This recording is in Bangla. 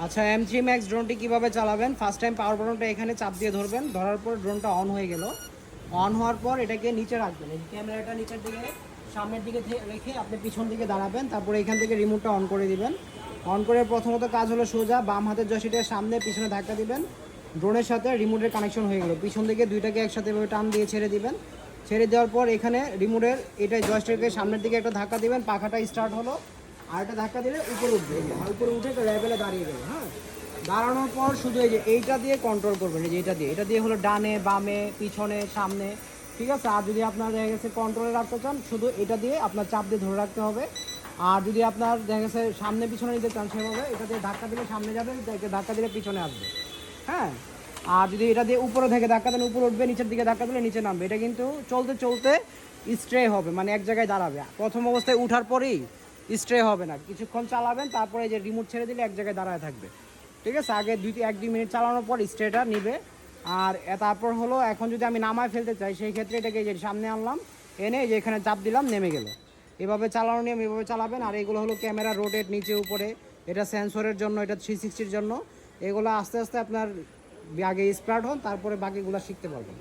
আচ্ছা, M3 Max ড্রোনটি কীভাবে চালাবেন? ফার্স্ট টাইম পাওয়ার বাটনটা এখানে চাপ দিয়ে ধরবেন, ধরার পর ড্রোনটা অন হয়ে গেল। অন হওয়ার পর এটাকে নিচে রাখবেন, এই ক্যামেরাটা নিচের দিকে সামনের দিকে রেখে আপনি পিছন দিকে দাঁড়াবেন, তারপরে এখান থেকে রিমোটটা অন করে দিবেন। অন করে প্রথমত কাজ হলো সোজা বাম হাতের জয়স্টিকের সামনে পিছনে ধাক্কা দিবেন, ড্রোনের সাথে রিমোটের কানেকশন হয়ে গেল। পিছন দিকে দুইটাকে একসাথে এভাবে টান দিয়ে ছেড়ে দিবেন। ছেড়ে দেওয়ার পর এখানে রিমোটের এটা জয়স্টিকের সামনের দিকে একটা ধাক্কা দিবেন, পাখাটা স্টার্ট হলো। আর একটা ধাক্কা দিলে উপরে উঠবে, আর উপরে উঠে একটা লেভেলে দাঁড়িয়ে গেল। হ্যাঁ, দাঁড়ানোর পর শুধু এই যে এইটা দিয়ে কন্ট্রোল করবেন, এই যে এটা দিয়ে হলো ডানে বামে পিছনে সামনে, ঠিক আছে। আর যদি আপনার দেখা গেছে কন্ট্রোলে রাখতে চান, শুধু এটা দিয়ে আপনার চাপ দিয়ে ধরে রাখতে হবে। আর যদি আপনার দেখা গেছে সামনে পিছনে নিতে চান, সেভাবে এটা দিয়ে ধাক্কা দিলে সামনে যাবে, ধাক্কা দিলে পিছনে আসবে। হ্যাঁ, আর যদি এটা দিয়ে উপরে থেকে ধাক্কা দেন উপরে উঠবে, নিচের দিকে ধাক্কা দিলে নিচে নামবে। এটা কিন্তু চলতে চলতে স্ট্রে হবে, মানে এক জায়গায় দাঁড়াবে। প্রথম অবস্থায় উঠার পরেই স্ট্রে হবে না, কিছুক্ষণ চালাবেন, তারপরে যে রিমোট ছেড়ে দিলে এক জায়গায় দাঁড়ায় থাকবে। ঠিক আছে, আগে 1-2 মিনিট চালানোর পর স্ট্রেটা নিবে। আর তারপর হলো এখন যদি আমি নামায় ফেলতে চাই, সেই ক্ষেত্রে এটাকে যে সামনে আনলাম, এনে যে এখানে চাপ দিলাম, নেমে গেল। এভাবে চালানো নিয়ম, এভাবে চালাবেন। আর এগুলো হলো ক্যামেরা রোটেট নিচে উপরে, এটা সেন্সরের জন্য, এটা 360-র জন্য। এগুলো আস্তে আস্তে আপনার আগে স্টার্ট হন, তারপরে বাকিগুলো শিখতে পারবেন।